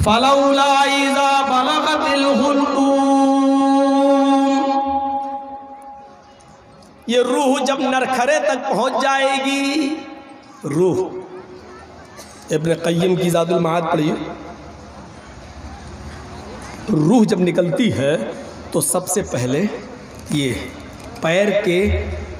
فلولا اذا بلغت الحلقوم، یہ روح جب نرکھرے تک پہنچ جائے گی، روح، ابن قیم کی زاد المعاد پڑھیے، روح جب نکلتی ہے تو سب سے پہلے یہ پیر کے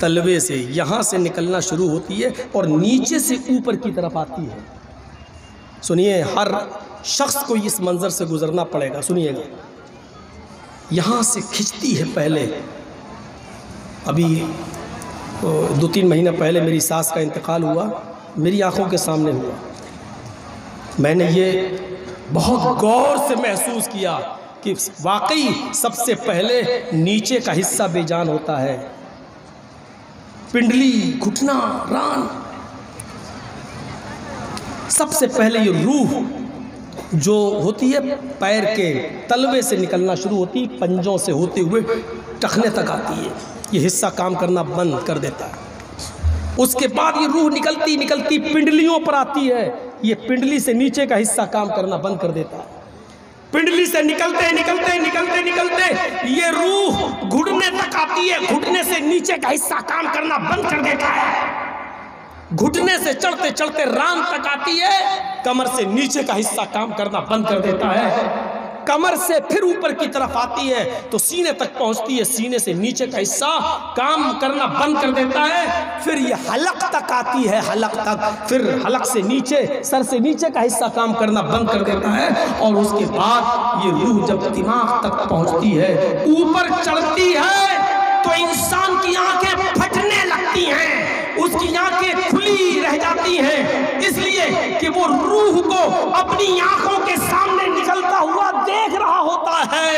تلوے سے یہاں سے نکلنا شروع ہوتی ہے اور نیچے سے اوپر کی طرف آتی ہے۔ سنیے، ہر شخص کو اس منظر سے گزرنا پڑے گا، سنیے گا، یہاں سے کھچتی ہے پہلے۔ ابھی 2-3 مہینہ پہلے میری ساس کا انتقال ہوا، میری آنکھوں کے سامنے ہوا۔ میں نے یہ بہت غور سے محسوس کیا کہ واقعی سب سے پہلے نیچے کا حصہ بے جان ہوتا ہے، پنڈلی، گھٹنا، ران، سب سے پہلے یہ روح جو ہوتی ہے پیر کے تلوے سے نکلنا شروع ہوتی، پنجوں سے ہوتے ہوئے ٹخنے تک آتی ہے، یہ حصہ کام کرنا بند کر دیتا ہے۔ اس کے بعد یہ روح نکلتی نکلتی پنڈلیوں پر آتی ہے، یہ پنڈلی سے نیچے کا حصہ کام کرنا بند کر دیتا ہے۔ پنڈلی سے نکلتے نکلتے نکلتے نکلتے یہ روح گھٹنے تک آتی ہے، گھٹنے سے نیچے کا حصہ کام کرنا بند کر دیتا ہے، گھٹنے سے چڑھتے چڑھتے ران تک آتی ہے، کمر سے نیچے کا حصہ کام کرنا بند کر دیتا ہے، کمر سے پھر اوپر کی طرف آتی ہے تو سینے تک پہنچتی ہے، سینے سے نیچے کا حصہ کام کرنا بند کر دیتا ہے، پھر یہ حلق تک آتی ہے، حلق تک، پھر حلق سے نیچے، سر سے نیچے کا حصہ کام کرنا بند کر دیتا ہے، اور اس کے بعد یہ روح جب دماغ تک پہنچتی ہے، اوپر چڑھتی ہے تو انسان کی آنکھیں پھٹنے لگتی ہیں، اس کی آنکھیں کھلی رہ جاتی ہیں، اس لیے کہ وہ روح کو اپنی آنکھوں کے سامنے نکلتا ہوا دیکھ رہا ہوتا ہے۔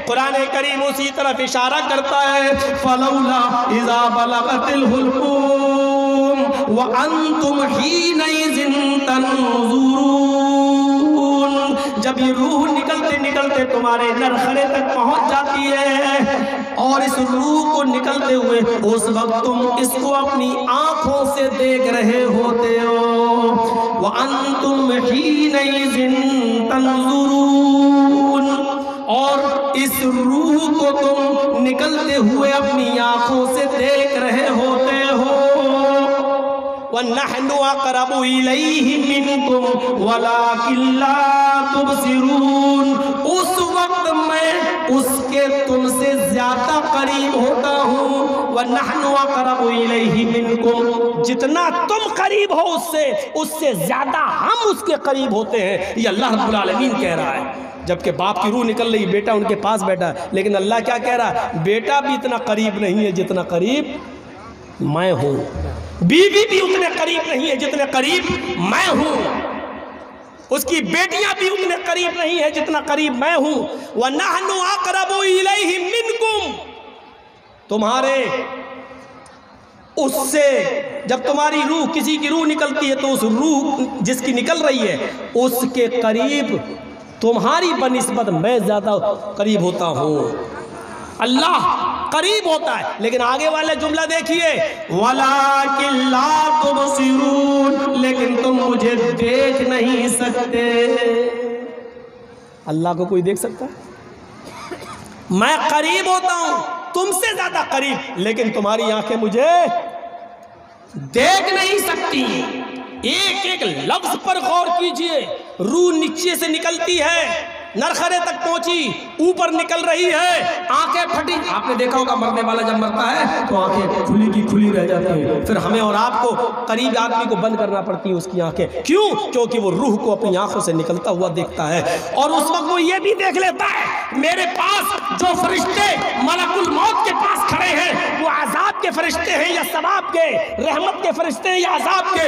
قرآن کریم اسی طرف اشارہ کرتا ہے، فَلَوْلَا إِذَا بَلَغَتِ الْحُلْقُومَ وَأَنْتُمْ حِينَئِذٍ تَنْظُرُونَ، جب یہ روح نکلتے نکلتے تمہارے نرخرے تک پہنچ جاتی ہے، اور اس روح کو نکلتے ہوئے اس وقت تم اس کو اپنی آنکھوں سے دیکھ رہے ہوتے ہو، وَأَنْتُمْ حِينَئِذٍ تَنْظُرُونَ، اور اس روح کو تم نکلتے ہوئے اپنی آنکھوں سے دیکھ رہے ہوتے ہو، وَنَحْنُ أَقْرَبُ إِلَيْهِ مِنْكُمْ وَلَكِنْ لَا تُبْصِرُونَ، اس وقت میں اس کے تم سے زیادہ قریب ہوتا ہوں، وَنَحْنُ أَقْرَبُ إِلَيْهِ مِنْكُمْ، جتنا تم قریب ہو اس سے زیادہ ہم اس کے قریب ہوتے ہیں، یہ اللہ رب العالمین کہہ رہا ہے۔ جبکہ باپ کی روح نکل رہی، بیٹا ان کے پاس بیٹھا ہے، لیکن اللہ کیا کہہ رہا ہے؟ بیٹا بھی اتنا قریب نہیں ہے جتنا قریب میں ہوں، بیوی بھی اتنے قریب نہیں ہے جتنے قریب میں ہوں، اس کی بیٹیاں بھی اتنے قریب نہیں ہے جتنا قریب میں ہوں، وَنَحْنُ أَقْرَبُ إِلَيْهِ مِنْكُمْ، تمہارے اس سے جب تمہاری روح، کسی کی روح نکلتی ہے تو اس روح جس کی نکل رہی ہے اس کے قریب تمہاری بنسبت میں زیادہ قریب ہوتا ہوں، اللہ قریب ہوتا ہے، لیکن آگے والے جملہ دیکھیے، وَلَكِنْ لَا تُبْصِرُونَ، لیکن تم مجھے دیکھ نہیں سکتے۔ اللہ کو کوئی دیکھ سکتا ہے؟ میں قریب ہوتا ہوں، تم سے زیادہ قریب، لیکن تمہاری آنکھیں مجھے دیکھ نہیں سکتی۔ ایک ایک لفظ پر غور کیجئے، روح نیچے سے نکلتی ہے، نرخرے تک پہنچی، اوپر نکل رہی ہے، آنکھیں پھٹی۔ آپ نے دیکھا ہوگا مرنے والا جب مرتا ہے تو آنکھیں کھلی کی کھلی رہ جاتی ہیں، پھر ہمیں اور آپ کو قریب آدمی کو بند کرنا پڑتی ہیں اس کی آنکھیں، کیوں؟ کیونکہ وہ روح کو اپنی آنکھوں سے نکلتا ہوا دیکھتا ہے، اور اس وقت وہ یہ بھی دیکھ لیتا ہے میرے پاس جو فرشتے ملک الموت کے پاس کھڑے ہیں وہ عذاب کے فرشتے ہیں یا ثواب کے، رحمت کے فرشتے ہیں یا عذاب کے۔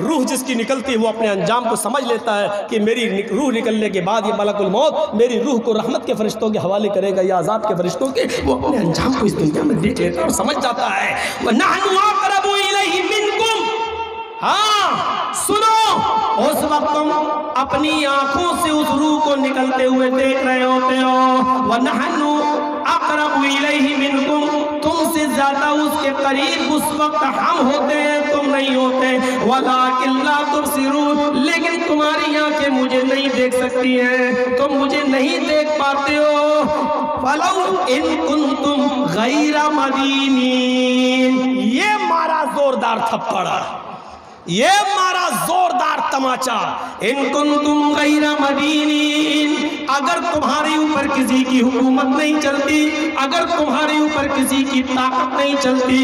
روح جس کی نکلتی ہے وہ اپنے انجام کو سمجھ لیتا ہے کہ میری روح نکلنے کے بعد یہ ملک الموت میری روح کو رحمت کے فرشتوں کے حوالے کرے گا یا عذاب کے فرشتوں کے، وہ اپنے انجام کو اس دنیا میں دیکھ لیتا ہے اور سمجھ جاتا ہے۔ وَنَحْنُ أَقْرَبُ إِلَيْهِ مِنْكُمْ، ہاں سنو، اس وقت تم اپنی آنکھوں سے اس روح کو نکلتے ہوئے دیکھ رہے ہوتے ہو، وَنَحْنُ أَقْرَبُ إِلَيْهِ مِنْكُمْ، تم سے زیادہ اس کے قریب اس وقت ہم ہوتے ہیں، تم نہیں ہوتے. وَلَٰكِن لَا تُبْصِرُونَ، لیکن تمہاری آنکھیں مجھے نہیں دیکھ سکتی ہیں، تم مجھے نہیں دیکھ پاتے ہو. فَلَوْ إِن كُنتُمْ غَيْرَ مَدِينِينَ. یہ مارا زوردار تھپڑا، یہ مارا زوردار تماچا. ان کنتم غیر مدینین، اگر تمہارے اوپر کسی کی حکومت نہیں چلتی، اگر تمہارے اوپر کسی کی طاقت نہیں چلتی،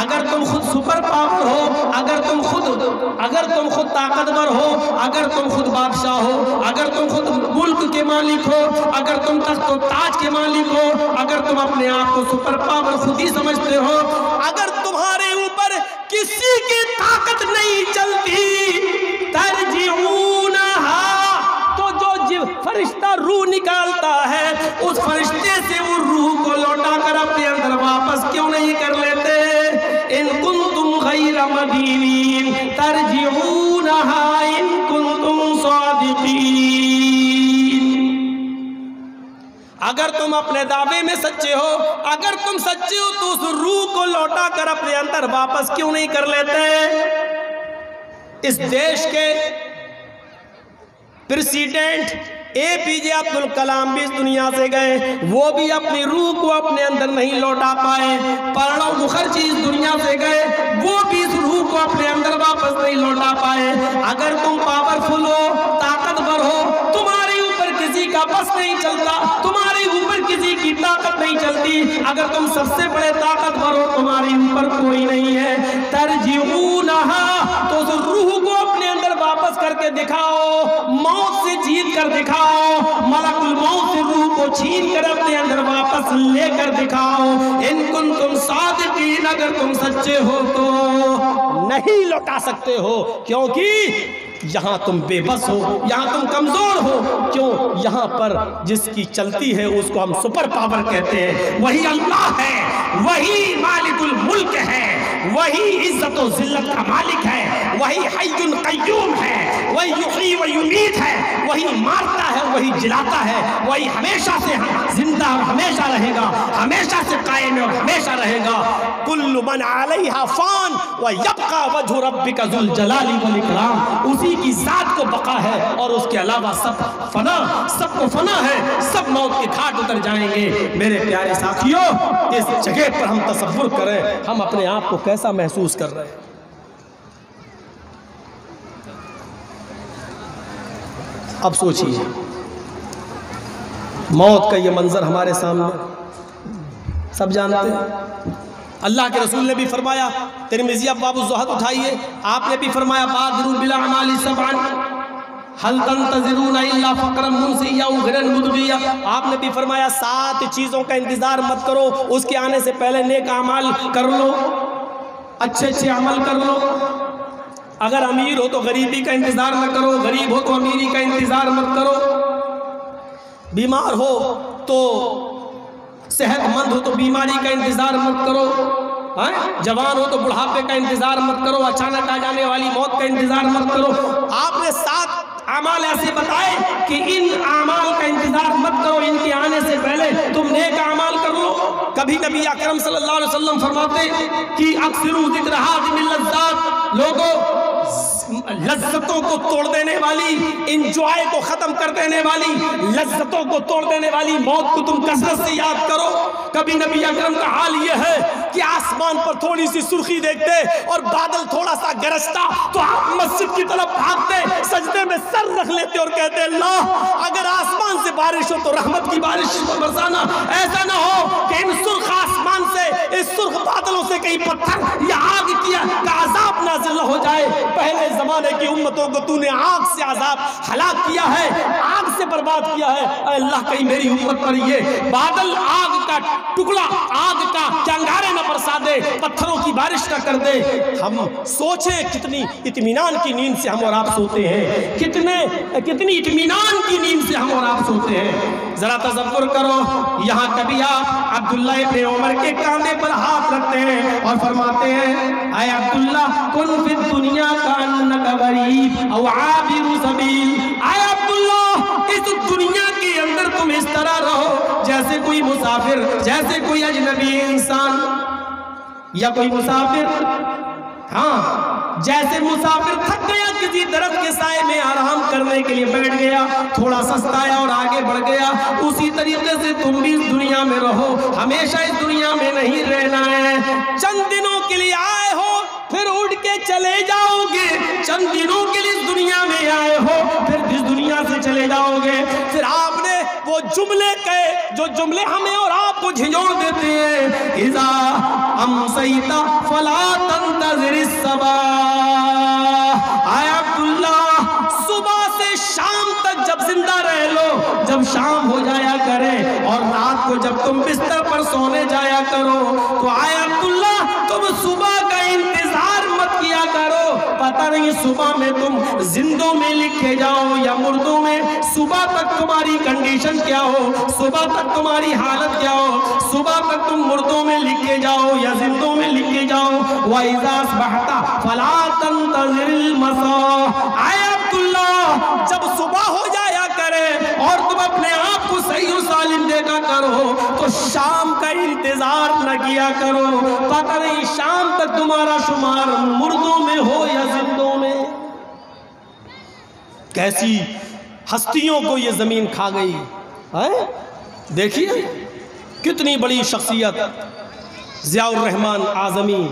اگر تم خود سپر پاور ہو، اگر تم خود طاقتور ہو، اگر تم خود بادشاہ ہو، اگر تم خود ملک کے مالک ہو، اگر تم تخت و تاج کے مالک ہو، اگر تم اپنے آپ کو سپر پاور خود ہی سمجھتے ہو، اگر تمہارے اوپر کسی کی طاقت نہیں چلتی، ترجعونہا، تو جو فرشتہ روح نکالتا ہے اس فرشتے سے وہ روح کو لوٹا کر اپنے اندر واپس کیوں نہیں کر لیتے؟ ان کنتم غیر مدینین ترجعونہا ان کنتم صادقین. اگر تم اپنے دعوے میں سچے ہو، اگر تم سچے ہو تو اس روح کو لوٹا کر اپنے اندر واپس کیوں نہیں کر لیتے؟ اس دیش کے پریزیڈنٹ APJ عبد الکلام بھی اس دنیا سے گئے، وہ بھی اپنی روح کو اپنے اندر نہیں لوٹا پائے. پرنب مکھرجی اس دنیا سے گئے، وہ بھی اس روح کو اپنے اندر واپس نہیں لوٹا پائے. اگر تم پاورفل ہو، طاقتور ہو، تمہارے اوپر کسی کا بس نہیں چلتا، تمہارے اوپر کسی کی طاقت نہیں چلتی، اگر تم سب سے بڑے طاقتور ہو، تمہارے اوپر کوئی نہیں ہے، ترجعونہا، تو اس روح کو اپنے اندر واپس کر کے دکھاؤ، موت سے جیت کر دکھاؤ، ملک الموت سے روح کو چھین کر اپنے اندر واپس لے کر دکھاؤ. ان کنتم صادقین، اگر تم سچے ہو تو نہیں لوٹا سکتے ہو، کیونکہ یہاں تم بے بس ہو، یہاں تم کمزور ہو. کیوں؟ یہاں پر جس کی چلتی ہے اس کو ہم سپر پاور کہتے ہیں، وہی اللہ ہے، وہی مالک الملک ہے، وہی عزت و ذلت کا مالک ہے، وہی حی قیوم ہے، وہی یحیی و یمیت ہے، وہی مارتا ہے، وہی جلاتا ہے، وہی ہمیشہ سے زندہ اور ہمیشہ رہے گا، ہمیشہ سے قائم اور ہمیشہ رہے گا. کل من علیہا فان ویبقى وجہ ربک ذو الجلال والاکرام. اسی کی ذات کو بقا ہے اور اس کے علاوہ سب فنا، سب کو فنا ہے، سب موت کے گھاٹ اتر جائیں گے. میرے پیارے ساتھیوں، اس جگہ پر ہم تصور کریں ہم اپنے آپ کو کیسا محسوس کر رہے ہیں. اب سوچیے، موت کا یہ منظر ہمارے سامنے سب جانتے ہیں. اللہ کے رسول نے بھی فرمایا، ترمذی ابواب الزہد اٹھائیے، آپ نے بھی فرمایا بادروا بالاعمال سبعا هل تنتظرون الا فقرا منسیا او غرا مدغیا. آپ نے بھی فرمایا 7 چیزوں کا انتظار مت کرو، اس کے آنے سے پہلے نیک اعمال کر لو، اچھے عمل کر لو. اگر امیر ہو تو غریبی کا انتظار نہ کرو، غریب ہو تو امیری کا انتظار مت کرو، بیمار ہو تو صحت مند ہو تو بیماری کا انتظار مت کرو، جوان ہو تو بڑھاپے کا انتظار مت کرو، اچانک آ جانے والی موت کا انتظار مت کرو. آپ نے 7 اعمال ایسے بتائے کہ ان اعمال کا انتظار مت کرو، ان کے آنے سے پہلے تم نیک اعمال کر لو. کبھی نبی اکرم صلی اللہ علیہ وسلم فرماتے کہ اکثروا ذکر ہذه اللذات، لوگوں لذتوں کو توڑ دینے والی، انجوائے کو ختم کر دینے والی، لذتوں کو توڑ دینے والی موت کو تم کثرت سے یاد کرو. کبھی نبی اکرم کا حال یہ ہے کہ آسمان پر تھوڑی سی سرخی دیکھتے اور بادل تھوڑا سا گرجتا تو آپ مسجد کی طرف بھاگتے، سجدے میں سر رکھ لیتے اور کہتے اللہ اگر آسمان سے بارش ہو تو رحمت کی بارش برسانا، ایسا نہ ہو کہ ان سرخ آسمان سے، اس سرخ بادلوں سے کہیں پتھر یا آگ کیا کا عذاب نازل نہ ہو جائے. پہلے زمانے کی امتوں کو تو نے آگ سے عذاب ہلاک کیا ہے، آگ سے برباد کیا ہے. اے اللہ کہیں میری امت پر یہ بادل آگ کا ٹکڑا، آگ کا چنگارے نہ برسا دے، پتھروں کی بارش نہ کر دے. ہم سوچیں کتنی اطمینان کی نیند سے ہم اور آپ سوتے ہیں، کتنی اطمینان کی نیند سے ہم اور آپ سوتے ہیں. ذرا تصور کرو، یہاں کبھی آپ عبداللہ ابن عمر کے کاندھے پر ہاتھ رکھتے ہیں اور فرماتے ہیں اے عبداللہ کن فی الدنیا کانک غریب او عابر سبیل. اے عبداللہ اس دنیا کے اندر تم اس طرح رہو جیسے کوئی مسافر، جیسے کوئی اجنبی انسان. یا کوئی مسافر، ہاں جیسے مسافر تھک گیا کسی درخت کے سائے میں آرام کرنے کے لیے بیٹھ گیا، تھوڑا سستایا اور آگے بڑھ گیا، اسی طریقے سے تم بھی اس دنیا میں رہو، ہمیشہ اس دنیا میں نہیں رہنا ہے، چند دنوں کے لیے آئے ہو پھر اٹھ کے چلے جاؤ گے، چند دنوں کے لیے اس دنیا میں آئے ہو پھر اس دنیا سے چلے جاؤ گے۔ پھر آپ نے وہ جملے کہے جو جملے ہمیں اور آپ کو جھنجھوڑ دیتے ہیں، اذا امسیت فلا تنتظر الصباح، اے عبداللہ صبح سے شام تک جب زندہ رہ لو، جب شام ہو جایا کرے اور رات کو جب تم بستر پر سونے جایا کرو تو اے عبداللہ تم صبح کا انتظار مت کیا کرو، پتہ نہیں صبح میں تم زندوں میں لکھے جاؤ یا مردوں میں، صبح تک تمہاری کنڈیشن کیا ہو، صبح تک تمہاری حالت کیا ہو، صبح تک تم مردوں میں لکھے جاؤ یا زندوں میں لکھے جاؤ۔ وَإِذَا أَصْبَحْتَ فَلَا تَنتَظِرِ الْمَسَاءَ، اے عبداللہ جب صبح ہو جایا کرے اور تم اپنے آپ کو صحیح و سالم دیکھا کرو تو شام کا انتظار نہ کیا کرو، پتہ نہیں شام تک تمہارا شمار مردوں میں ہو یا زندوں میں۔ کیسی ہستیوں کو یہ زمین کھا گئی ہے، دیکھیے کتنی بڑی شخصیت ضیاء الرحمن اعظمی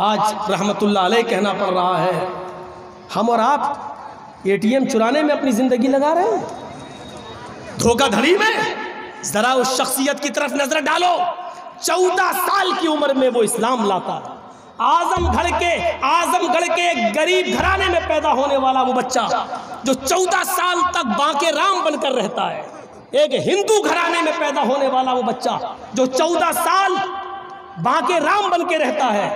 آج رحمت اللہ علیہ کہنا پڑ رہا ہے، ہم اور آپ اے ٹی ایم چرانے میں اپنی زندگی لگا رہے ہیں، دھوکہ دھڑی میں۔ ذرا اس شخصیت کی طرف نظر ڈالو، 14 سال کی عمر میں وہ اسلام لاتا ہے، اعظم گڑھ کے ایک غریب گھرانے میں پیدا ہونے والا وہ بچہ جو 14 سال تک بانکے رام بن کر رہتا ہے، ایک ہندو گھرانے میں پیدا ہونے والا وہ بچہ جو 14 سال بانکے رام بن کے رہتا ہے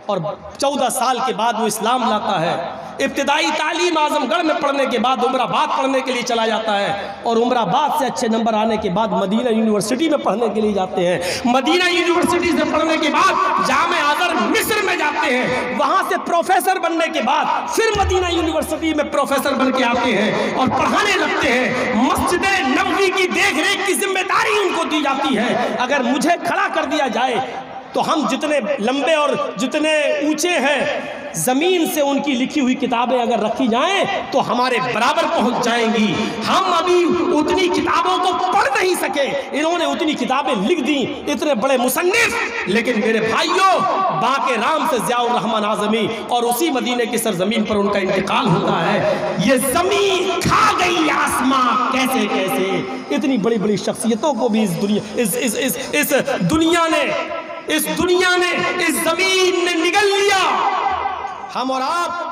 اور 14 سال کے بعد وہ اسلام لاتا ہے۔ ابتدائی تعلیم اعظم گڑھ میں پڑھنے کے بعد عمر آباد پڑھنے کے لیے چلا جاتا ہے اور عمر آباد سے اچھے نمبر آنے کے بعد مدینہ یونیورسٹی میں پڑھنے کے لیے جاتے ہیں، مدینہ یونیورسٹی سے پڑھنے کے بعد جامعہ ازہر مصر میں جاتے ہیں، وہاں سے پروفیسر بننے کے بعد پھر مدینہ یونیورسٹی میں پروفیسر بن کے آتے ہیں اور پڑھانے لگتے ہیں۔ مسجد نبوی کی دیکھ ریکھ کی ذمہ داری ان کو دی جاتی ہے، اگر مجھے کھڑا کر دیا جائے تو ہم جتنے لمبے اور جتنے اونچے ہیں زمین سے ان کی لکھی ہوئی کتابیں اگر رکھی جائیں تو ہمارے برابر پہنچ جائیں گی، ہم ابھی اتنی کتابوں کو پڑھ نہیں سکے، انہوں نے اتنی کتابیں لکھ دیں، اتنے بڑے مصنف۔ لیکن میرے بھائیوں بانکے رام سے ضیاء الرحمن اعظمی اور اسی مدینے کی سرزمین پر ان کا انتقال ہوتا ہے، یہ زمین کھا گئی آسماں کیسے کیسے، اتنی بڑی بڑی شخصیتوں کو بھی اس دنیا نے اس زمین نے نگل لیا۔ ہم اور آپ